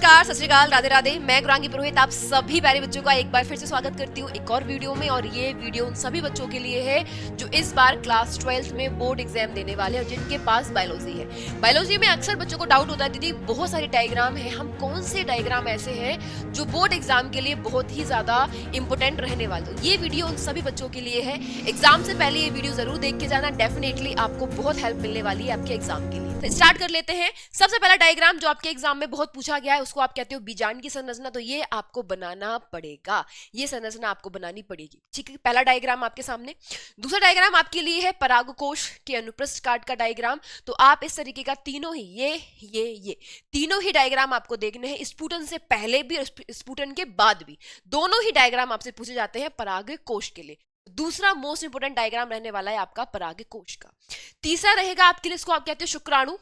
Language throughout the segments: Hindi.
नमस्कार, सत श्री अकाल, राधे राधे। मैं गुरांगी पुरोहित आप सभी प्यारे बच्चों का एक बार फिर से स्वागत करती हूँ एक और वीडियो में। और ये वीडियो उन सभी बच्चों के लिए है जो इस बार क्लास 12th में बोर्ड एग्जाम देने वाले हैं और जिनके पास बायोलॉजी है। बायोलॉजी में अक्सर बच्चों को डाउट होता है, दीदी बहुत सारे डायग्राम है, हम कौन से डायग्राम ऐसे हैं जो बोर्ड एग्जाम के लिए बहुत ही ज्यादा इंपोर्टेंट रहने वाले। ये वीडियो उन सभी बच्चों के लिए है। एग्जाम से पहले ये वीडियो जरूर देख के जाना, डेफिनेटली आपको बहुत हेल्प मिलने वाली है आपके एग्जाम के लिए। तो स्टार्ट कर लेते हैं। सबसे पहला डायग्राम जो आपके एग्जाम में बहुत पूछा गया है उसको आप कहते हो बीजांड की संरचना। तो ये आपको बनाना पड़ेगा, ये संरचना आपको बनानी पड़ेगी। ठीक है, पहला डायग्राम आपके सामने। दूसरा डायग्राम आपके लिए है परागकोश के अनुप्रस्थ काट का डायग्राम। तो आप इस तरीके का तीनों ही ये तीनों ही डायग्राम आपको देखने हैं, स्पुटन से पहले भी और स्पुटन के बाद भी। दोनों ही डायग्राम आपसे पूछे जाते हैं परागकोश के लिए। दूसरा मोस्ट इंपोर्टेंट डायग्राम रहने वाला है आपका परागकोश का। तीसरा रहेगा आपके लिए, इसको आप कहते हैं शुक्राणु।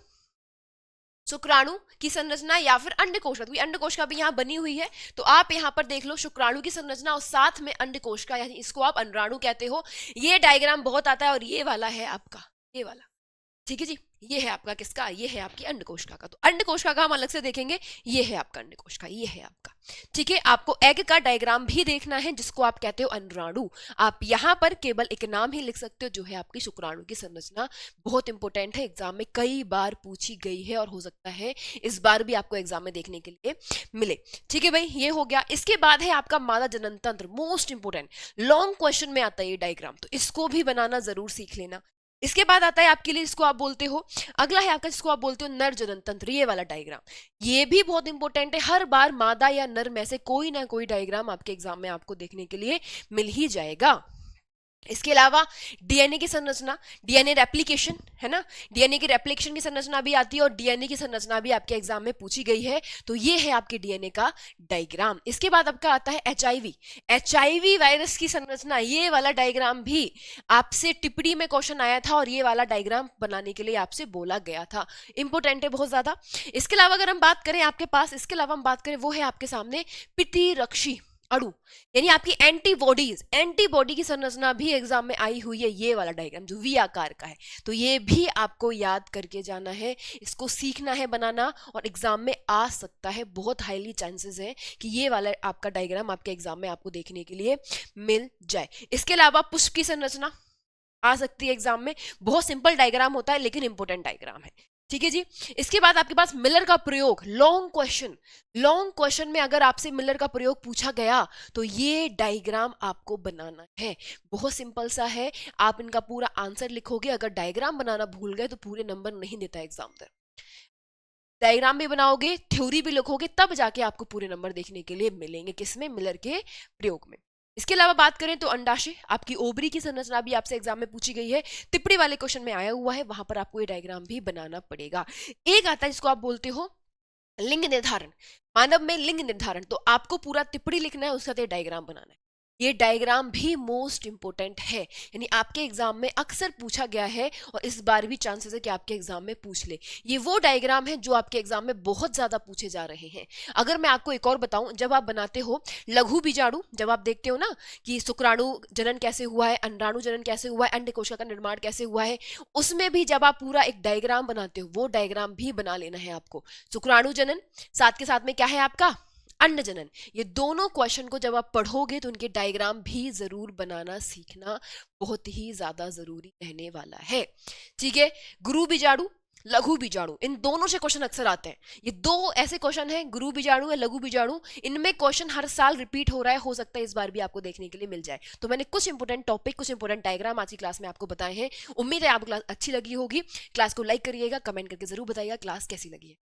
शुक्राणु की संरचना या फिर अंडकोश, अंडकोश का भी यहाँ बनी हुई है। तो आप यहाँ पर देख लो शुक्राणु की संरचना और साथ में अंडकोश का, यानी इसको आप अंडाणु कहते हो। ये डायग्राम बहुत आता है और ये वाला है आपका, ये वाला। ठीक है जी, ये है आपका किसका, ये है आपकी अंडकोशिका का। तो अंडकोशिका का हम अलग से देखेंगे, ये है आपका अंडकोशिका, ये है आपका। ठीक है, आपको एग का डायग्राम भी देखना है जिसको आप कहते हो अंडाणु। आप यहाँ पर केवल एक नाम ही लिख सकते हो जो है आपकी शुक्राणु की संरचना। बहुत इंपॉर्टेंट है, एग्जाम में कई बार पूछी गई है और हो सकता है इस बार भी आपको एग्जाम में देखने के लिए मिले। ठीक है भाई, ये हो गया। इसके बाद है आपका मादा जनन तंत्र, मोस्ट इंपोर्टेंट, लॉन्ग क्वेश्चन में आता है ये डायग्राम, तो इसको भी बनाना जरूर सीख लेना। इसके बाद आता है आपके लिए, इसको आप बोलते हो, अगला है आपका जिसको आप बोलते हो नर जनन तंत्र, ये वाला डायग्राम। ये भी बहुत इंपॉर्टेंट है, हर बार मादा या नर में से कोई ना कोई डायग्राम आपके एग्जाम में आपको देखने के लिए मिल ही जाएगा। इसके अलावा डीएनए की संरचना, डीएनए रेप्लिकेशन है ना, डीएनए की रेप्लिकेशन की संरचना भी आती है और डीएनए की संरचना भी आपके एग्जाम में पूछी गई है। तो ये है आपके डीएनए का डायग्राम। इसके बाद आपका आता है एचआईवी, एचआईवी वायरस की संरचना। ये वाला डायग्राम भी आपसे टिप्पणी में क्वेश्चन आया था और ये वाला डायग्राम बनाने के लिए आपसे बोला गया था। इंपॉर्टेंट है बहुत ज्यादा। इसके अलावा अगर हम बात करें आपके पास, इसके अलावा हम बात करें वो है आपके सामने प्रतिरक्षी अणु, यानी आपकी एंटीबॉडीज, एंटीबॉडी की संरचना भी एग्जाम में आई हुई है। ये वाला डायग्राम जो वी आकार का है, तो ये भी आपको याद करके जाना है, इसको सीखना है बनाना और एग्जाम में आ सकता है। बहुत हाईली चांसेस है कि ये वाला आपका डायग्राम आपके एग्जाम में आपको देखने के लिए मिल जाए। इसके अलावा पुष्प की संरचना आ सकती है एग्जाम में। बहुत सिंपल डायग्राम होता है लेकिन इंपॉर्टेंट डायग्राम है। ठीक है जी। इसके बाद आपके पास मिलर का प्रयोग, लॉन्ग क्वेश्चन, लॉन्ग क्वेश्चन में अगर आपसे मिलर का प्रयोग पूछा गया तो ये डायग्राम आपको बनाना है। बहुत सिंपल सा है, आप इनका पूरा आंसर लिखोगे। अगर डायग्राम बनाना भूल गए तो पूरे नंबर नहीं देता एग्जामिनर। डायग्राम भी बनाओगे, थ्योरी भी लिखोगे, तब जाके आपको पूरे नंबर देखने के लिए मिलेंगे। किसमें? मिलर के प्रयोग में। इसके अलावा बात करें तो अंडाशय, आपकी ओवरी की संरचना भी आपसे एग्जाम में पूछी गई है, टिप्पणी वाले क्वेश्चन में आया हुआ है, वहां पर आपको ये डायग्राम भी बनाना पड़ेगा। एक आता है जिसको आप बोलते हो लिंग निर्धारण, मानव में लिंग निर्धारण। तो आपको पूरा टिप्पणी लिखना है, उसके साथ डायग्राम बनाना है। ये डायग्राम भी मोस्ट इंपोर्टेंट है, यानी आपके एग्जाम में अक्सर पूछा गया है और इस बार भी चांसेस है कि आपके एग्जाम में पूछ ले। ये वो डायग्राम है जो आपके एग्जाम में बहुत ज्यादा पूछे जा रहे हैं। अगर मैं आपको एक और बताऊं, जब आप बनाते हो लघु बीजाणु, जब आप देखते हो ना कि शुक्राणु जनन कैसे हुआ है, अंडाणु जनन कैसे हुआ है, अंडकोशिका का निर्माण कैसे हुआ है, उसमें भी जब आप पूरा एक डायग्राम बनाते हो, वो डायग्राम भी बना लेना है आपको। शुक्राणु जनन, साथ के साथ में क्या है आपका अंड जनन। ये दोनों क्वेश्चन को जब आप पढ़ोगे तो उनके डायग्राम भी जरूर बनाना सीखना बहुत ही ज्यादा जरूरी रहने वाला है। ठीक है, गुरु बीजाणु, लघु बीजाणु, इन दोनों से क्वेश्चन अक्सर आते हैं। ये दो ऐसे क्वेश्चन हैं, गुरु बीजाणु या लघु बीजाणु, इनमें क्वेश्चन हर साल रिपीट हो रहा है, हो सकता है इस बार भी आपको देखने के लिए मिल जाए। तो मैंने कुछ इंपोर्टेंट टॉपिक, कुछ इंपोर्टेंट डायग्राम आज की क्लास में आपको बताए हैं। उम्मीद है आपको क्लास अच्छी लगी होगी। क्लास को लाइक करिएगा, कमेंट करके जरूर बताइएगा क्लास कैसी लगी है।